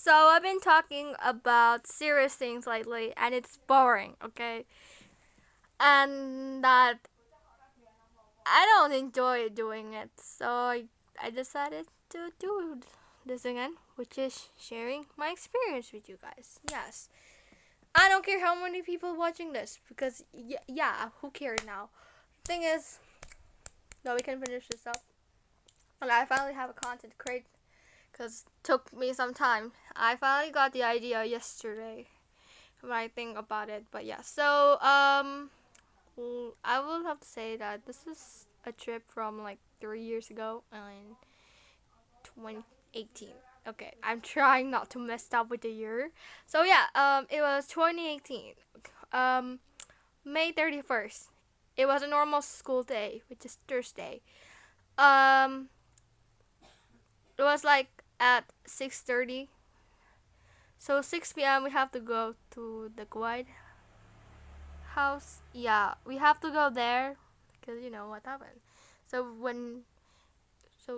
So I've been talking about serious things lately, and it's boring, okay? And that I don't enjoy doing it, so I decided to do this again, which is sharing my experience with you guys. Yes, I don't care how many people watching this because yeah, who cares now? Thing is, no, we can finish this up, and I finally have a content to create because it took me some time. I finally got the idea yesterday when I think about it. But yeah, so I will have to say that this is a trip from like 3 years ago in 2018. Okay, I'm trying not to mess up with the year. So yeah, it was 2018. Um, May 31st. It was a normal school day, which is Thursday. Um, it was like at 6:30. So 6 p.m. we have to go to the Guide house. Yeah, we have to go there because you know what happened. So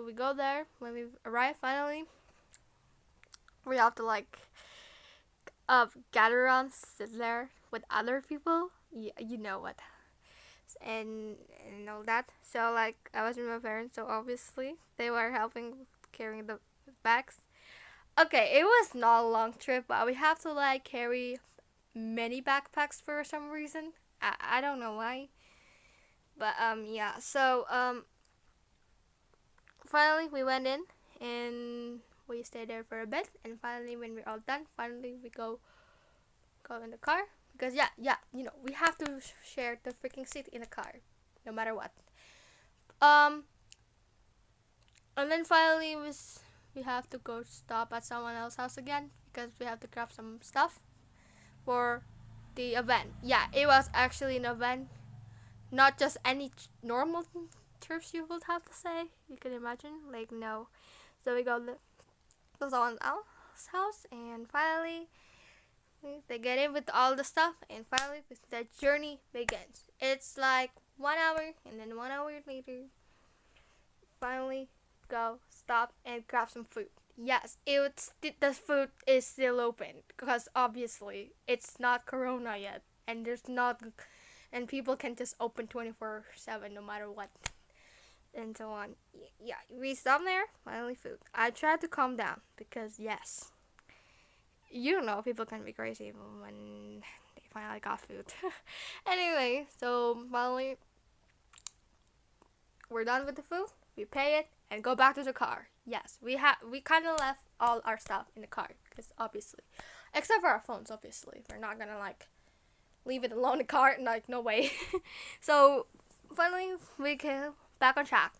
we go there when we arrive finally. We have to like gather around, sit there with other people. Yeah, you know what, and all that. So like I was with my parents, so obviously they were helping carrying the bags. Okay, it was not a long trip, but we have to like carry many backpacks for some reason. I don't know why. But yeah. So finally we went in and we stayed there for a bit, and finally when we're all done, finally we go in the car because we have to share the freaking seat in the car, no matter what. Um, and then finally we have to go stop at someone else's house again because we have to grab some stuff for the event. Yeah, it was actually an event, not just any normal trips you would have to say. You can imagine, like no. So we go to someone else's house, and finally they get in with all the stuff, and finally the journey begins. It's like 1 hour, and then 1 hour later, finally go stop and grab some food. Yes, the food is still open because obviously it's not Corona yet, and there's not, and people can just open 24/7 no matter what, and so on. Yeah, we stopped there. Finally, food. I tried to calm down because yes, you know people can be crazy when they finally got food. Anyway, so finally we're done with the food. We pay it and go back to the car. Yes, we kind of left all our stuff in the car because obviously, except for our phones. Obviously, we're not gonna like leave it alone in the car. Like no way. So finally we came back on track,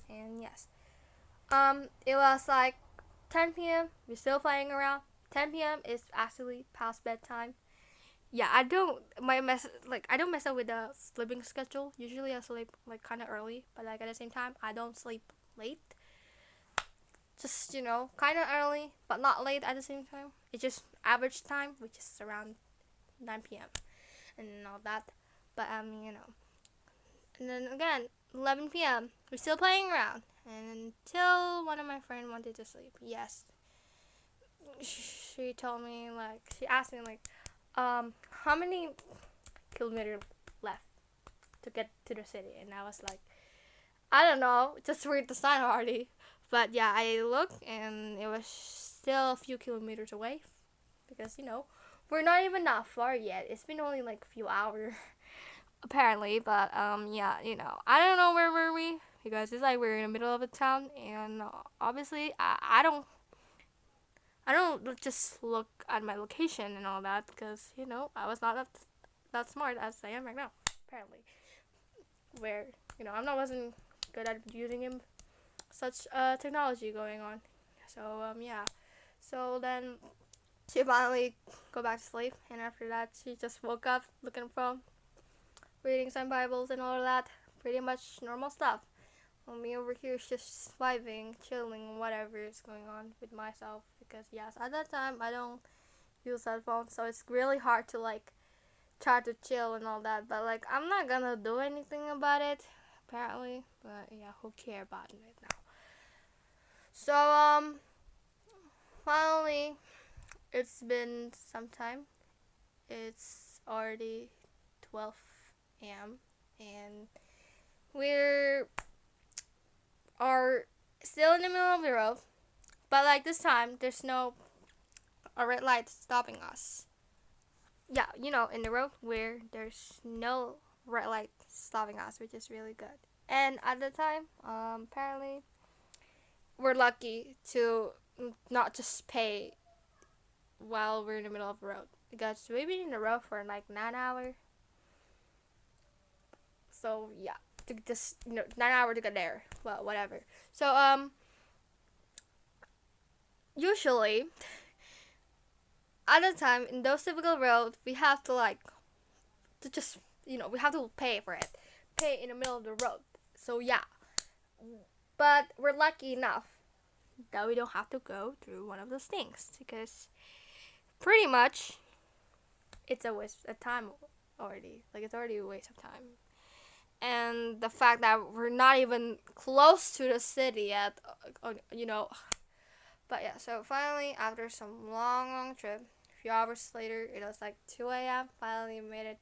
and yes, it was like 10 p.m. We're still playing around. 10 p.m. is actually past bedtime. Yeah, I don't mess up with the sleeping schedule. Usually I sleep like kind of early, but like at the same time I don't sleep late. Just kind of early, but not late at the same time. It's just average time, which is around 9 p.m. and all that. But and then again 11 p.m. We're still playing around, and until one of my friends wanted to sleep. Yes, she told me she asked me how many kilometers left to get to the city, and I was like, I don't know, just read the sign already. But yeah, I looked and it was still a few kilometers away because we're not even that far yet. It's been only like a few hours apparently, but yeah, I don't know where were we because it's like we're in the middle of a town, and obviously I don't just look at my location and all that because I was not that smart as I am right now apparently. Where wasn't good at using him such technology going on. So yeah. So then she finally go back to sleep, and after that she just woke up looking from reading some Bibles and all that. Pretty much normal stuff. Me over here is just vibing, chilling, whatever is going on with myself. Because yes, at that time I don't use cell phone, so it's really hard to try to chill and all that. But I'm not gonna do anything about it, apparently. But yeah, who care about it now? So finally It's been some time. It's already 12 a.m. and we're are still in the middle of the road. But like this time, there's no a red light stopping us. Yeah, in the road where there's no red light stopping us, which is really good. And at the time, apparently, we're lucky to not just pay while we're in the middle of the road because we've been in the road for like 9 hours. So yeah, to just 9 hours to get there. Well, whatever. So usually at the time in those typical roads, we have to just we have to pay for it, pay in the middle of the road. So yeah, but we're lucky enough that we don't have to go through one of those things because pretty much it's a waste of time already. Like it's already a waste of time. And the fact that we're not even close to the city yet, But yeah, so finally, after some long trip, a few hours later, it was like 2 a.m. Finally made it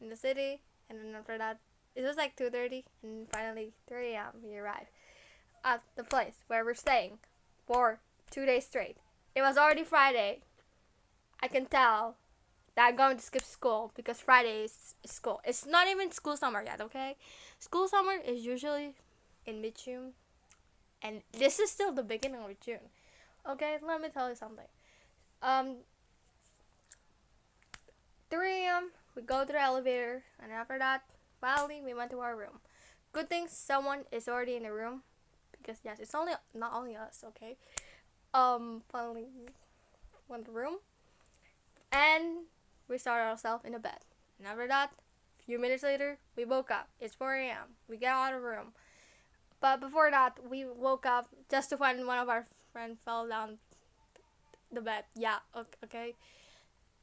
in the city, and then after that, it was like 2:30, and finally 3 a.m. we arrived at the place where we're staying for 2 days straight. It was already Friday. I can tell that I'm going to skip school because Friday is school. It's not even school summer yet, okay? School summer is usually in mid-June, and this is still the beginning of June. Okay, let me tell you something. 3 a.m. we go to the elevator, and after that, finally we went to our room. Good thing someone is already in the room, because yes, it's not only us, okay? Finally went to the room, and we started ourselves in the bed. And after that, a few minutes later, we woke up. It's 4 a.m. We get out of the room. But before that, we woke up just to find one of our friends fell down the bed. Yeah, okay.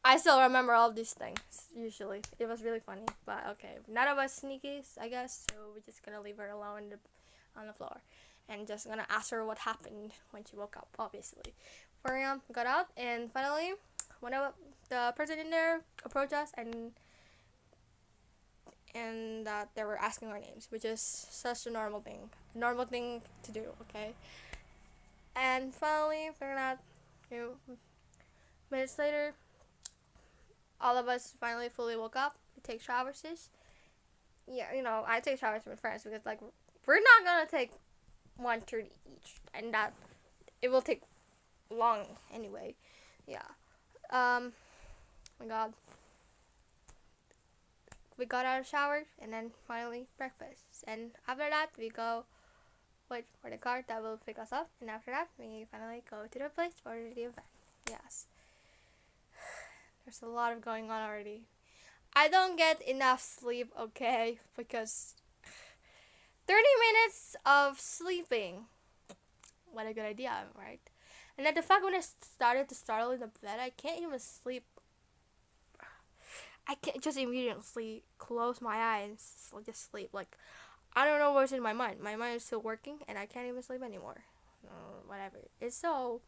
I still remember all these things, usually. It was really funny, but okay. None of us sneakies, I guess, so we're just gonna leave her alone on the floor. And just gonna ask her what happened when she woke up, obviously. 4 a.m., we got out, and finally, one of the person in there approached us, and that they were asking our names, which is such a normal thing to do, okay? And finally, figured out, minutes later, all of us finally fully woke up. We take showers. Yeah, I take showers with friends because, like, we're not gonna take 1:30 each, and that it will take long anyway. Yeah. My God. We got out of the shower, and then finally breakfast. And after that, we go wait for the car that will pick us up. And after that, we finally go to the place for the event. Yes. There's a lot of going on already. I don't get enough sleep, okay? Because 30 minutes of sleeping. What a good idea, right? And then the fact when I started to startle in the bed, I can't even sleep. I can't just immediately close my eyes and just sleep. Like, I don't know what's in my mind. My mind is still working, and I can't even sleep anymore. Whatever. It's so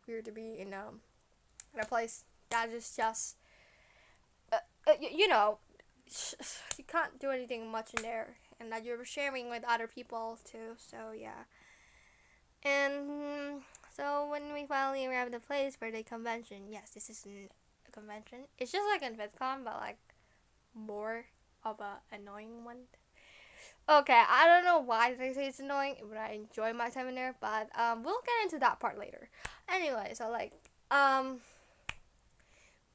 weird to be in a place that is just, you can't do anything much in there, and that you're sharing with other people too. So yeah. And so when we finally arrived at the place for the convention, yes, this is a convention. It's just like in VidCon, but like more of a annoying one. Okay, I don't know why they say it's annoying, but I enjoy my time in there. But we'll get into that part later. Anyway, so like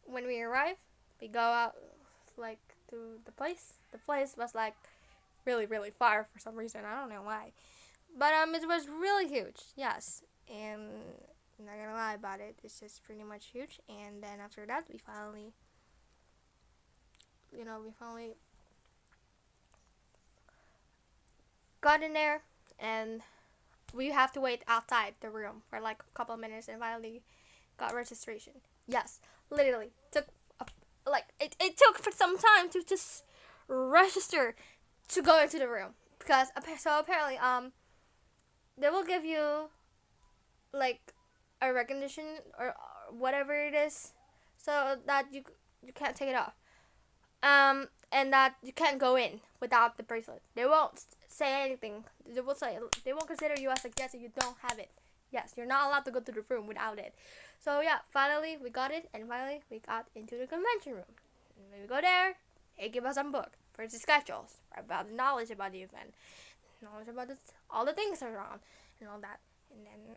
when we arrive, we go out like to the place. The place was like really far for some reason. I don't know why. But it was really huge, yes. And I'm not gonna lie about it. It's just pretty much huge. And then after that, we finally got in there, and we have to wait outside the room for like a couple of minutes, and finally got registration. Yes, literally took it took for some time to just register to go into the room, because apparently they will give you like a recognition or whatever it is, so that you can't take it off. And that you can't go in without the bracelet. They won't say anything. They won't consider you as a guest if you don't have it. Yes, you're not allowed to go to the room without it. So yeah, finally we got it, and finally we got into the convention room. And when we go there, they give us some book for the schedules, about the knowledge about the event, knowledge about all the things around, and all that, and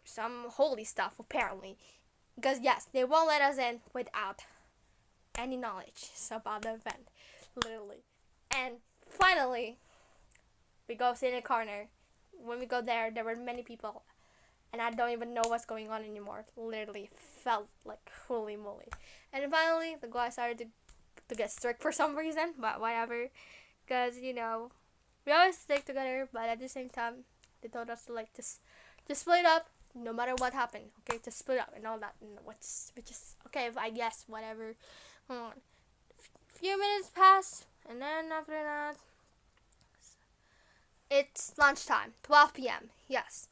some holy stuff apparently, because yes, they won't let us in without any knowledge about the event, literally. And finally, we go sit in a corner. When we go there were many people, and I don't even know what's going on anymore. Literally felt like holy moly. And then finally, the guy started to get strict for some reason, but whatever, because we always stick together, but at the same time, they told us to like just split up, no matter what happened. Okay, just split up and all that, and which is okay. I guess whatever. Hold on. Few minutes pass, and then after that, it's lunchtime, 12 p.m. Yes,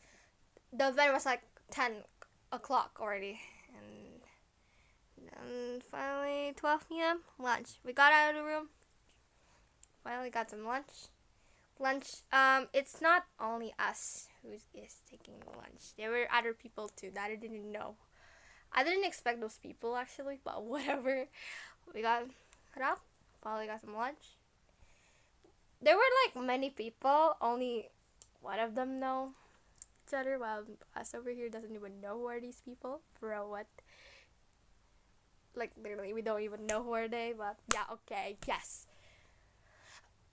the event was like 10 o'clock already, and then finally 12 p.m. lunch. We got out of the room. Finally got some lunch. It's not only us who is taking lunch. There were other people too that I didn't know. I didn't expect those people actually, but whatever. We got up, finally got some lunch. There were like many people, only one of them know each other, while us over here doesn't even know who are these people. Bro, what? Like literally, we don't even know who are they, but yeah, okay, yes.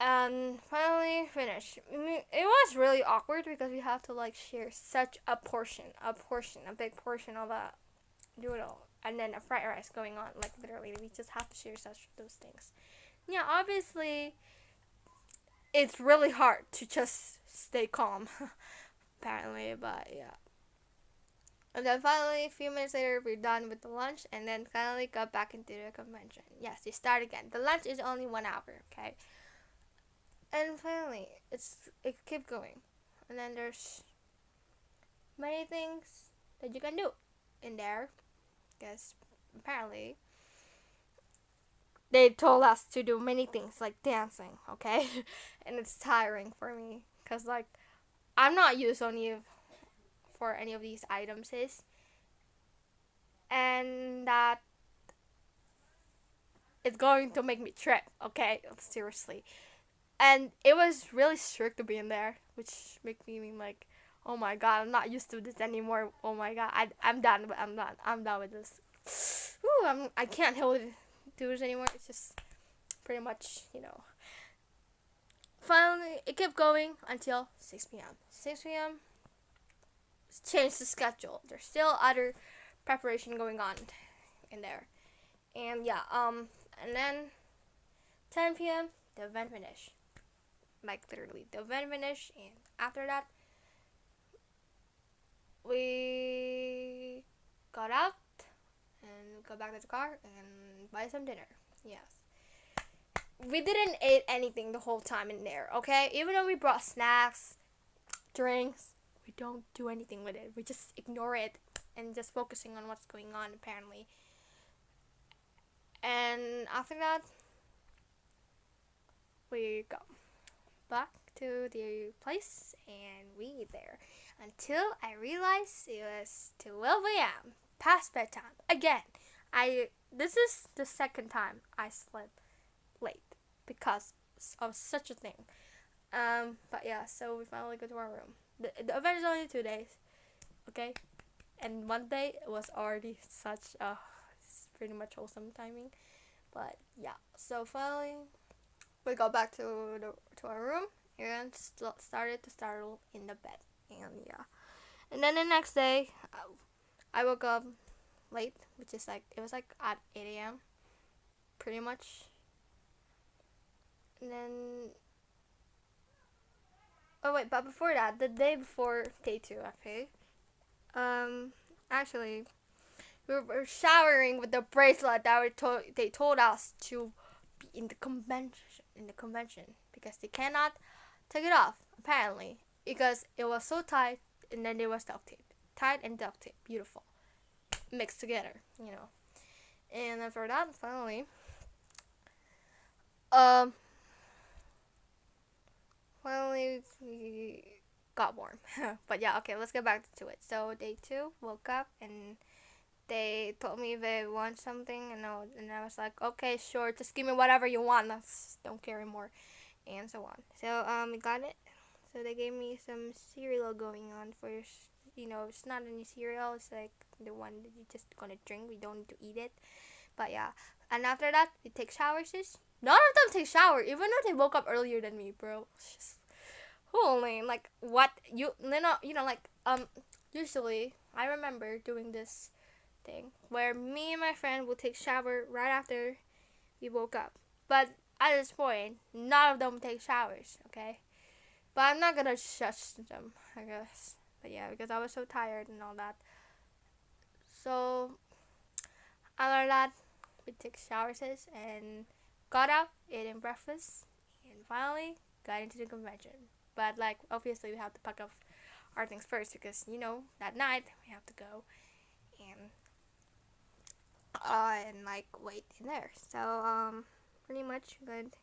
And finally finished. It was really awkward because we have to like share such a big portion of a noodle, and then a fried rice going on. Like literally, we just have to share such those things. Yeah, obviously, it's really hard to just stay calm, apparently. But yeah. And then finally, a few minutes later, we're done with the lunch, and then finally got back into the convention. Yes, you start again. The lunch is only 1 hour, okay? And finally, it kept going, and then there's many things that you can do in there, because apparently they told us to do many things like dancing, okay? And it's tiring for me, because like I'm not used for any of these items, and that it's going to make me trip, okay? Seriously. And it was really strict to be in there, which makes me mean like, oh my god, I'm not used to this anymore. Oh my god, I'm done. But I'm done with this. Ooh, I can't do this anymore. It's just pretty much, Finally, it kept going until 6 p.m. 6 p.m. changed the schedule. There's still other preparation going on in there, and yeah, and then 10 p.m. the event finished. Like literally, the event finished, and after that, we got out and go back to the car and buy some dinner. Yes, we didn't eat anything the whole time in there. Okay, even though we brought snacks, drinks, we don't do anything with it. We just ignore it and just focusing on what's going on apparently. And after that, we go back to the place and we eat there until I realized it was 12 a.m. past bedtime again. This is the second time I slept late because of such a thing. But yeah, so we finally go to our room. The event is only 2 days, okay, and one day it was already such a pretty much wholesome timing. But yeah, so finally we go back to our room and started to startle in the bed, and yeah, and then the next day I woke up late, which is like it was like at 8 a.m. pretty much, and then but before that, the day before day 2, okay, actually we were showering with the bracelet that they told us to be in the convention because they cannot take it off apparently because it was so tight, and then there was duct tape, tight and duct tape, beautiful. mixed together, you know. And after that, finally, um, we got warm. But yeah, okay, let's get back to it. So day 2, woke up and they told me they want something, and I was like, okay, sure, just give me whatever you want. I don't care anymore, and so on. So we got it. So they gave me some cereal going on for, it's not any cereal. It's like the one that you just gonna drink. We don't need to eat it. But yeah, and after that, we take showers. None of them take shower, even though they woke up earlier than me, bro. It's just, holy, like what like usually I remember doing this thing where me and my friend would take shower right after we woke up. But at this point, none of them take showers, okay? But I'm not gonna judge them, I guess. But yeah, because I was so tired and all that. So after that, we took showers and got up, ate breakfast, and finally got into the convention. But like obviously we have to pack up our things first because that night we have to go and like wait in there. So pretty much good.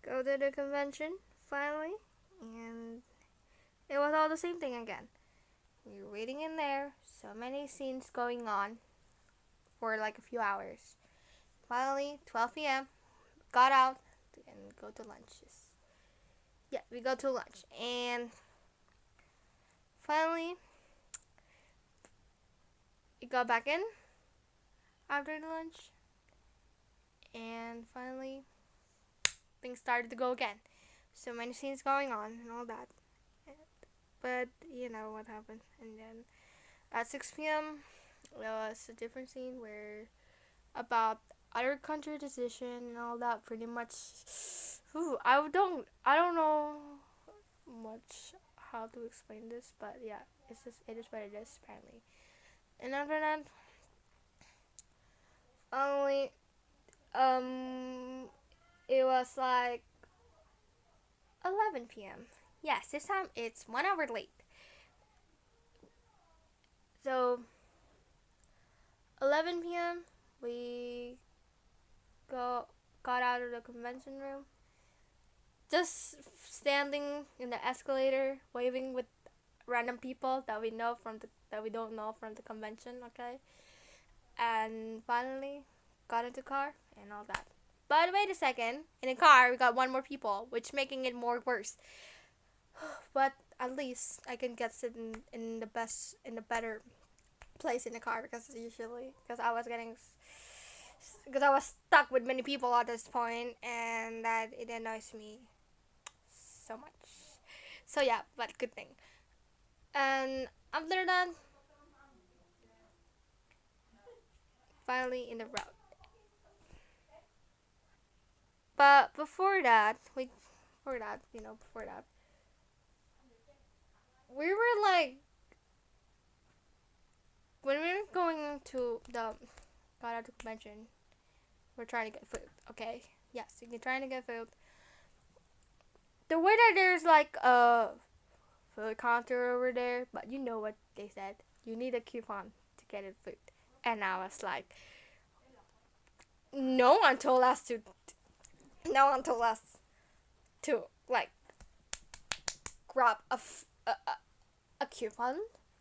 Go to the convention finally, and it was all the same thing again. We were waiting in there, so many scenes going on for like a few hours. Finally, 12 p.m. got out and go to lunch. Yeah, we go to lunch, and finally we got back in after the lunch, and finally things started to go again. So many scenes going on and all that. But you know what happened. And then at 6 p.m. there was a different scene where about other country decision and all that. Pretty much. I don't know much how to explain this, but yeah, it is what it is apparently. And after that, only it was like 11 p.m. Yes, this time it's 1 hour late. So 11 p.m. we got out of the convention room, just standing in the escalator, waving with random people that we don't know from the convention, okay? And finally got into car and all that. But wait a second, in the car we got one more people, which making it more worse. But at least I can get sit in the better place in the car because I was stuck with many people at this point, and that it annoys me so much. So yeah, but good thing. And after that, finally in the route. But before that, we were like, when we were going to the got out to convention, we're trying to get food. Okay, yes, you're trying to get food. The way that there's like a food counter over there, but you know what they said? You need a coupon to get it food, and I was like, no one told us to like grab a coupon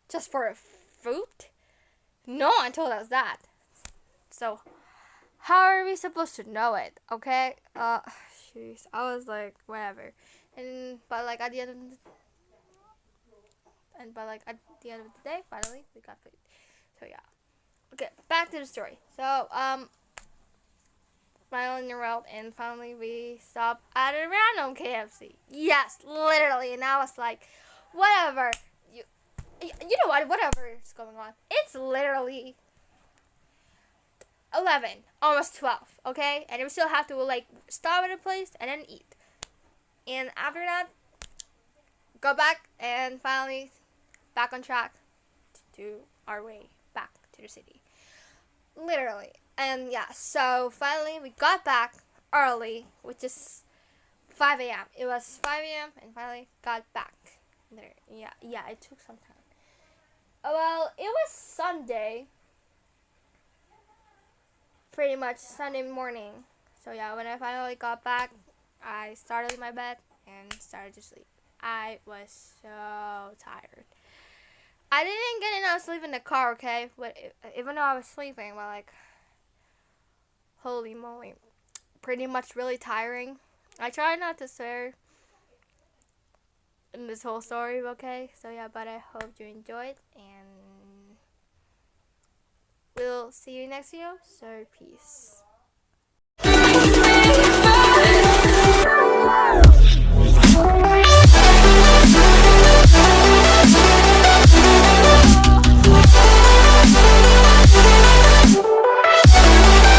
just for a food. No one told us that. So how are we supposed to know it? Okay. Jeez. I was like, whatever. But at the end of the day, finally we got food. So yeah. Okay, back to the story. So finally in the route, and finally we stopped at a random KFC. Yes, literally. And I was like, whatever. You know what? Whatever is going on. It's literally 11, almost 12, okay? And we still have to like stop at a place and then eat. And after that, go back and finally back on track to our way back to the city. Literally. And yeah, so finally we got back early, which is 5 a.m. It was 5 a.m. and finally got back there. Yeah, it took some time. Well, it was Sunday, pretty much Sunday morning. So yeah, when I finally got back, I started in my bed and started to sleep. I was so tired. I didn't get enough sleep in the car, okay? But even though I was sleeping, but like, holy moly, pretty much really tiring. I try not to swear in this whole story, okay? So yeah, but I hope you enjoyed, and we'll see you next video. So peace.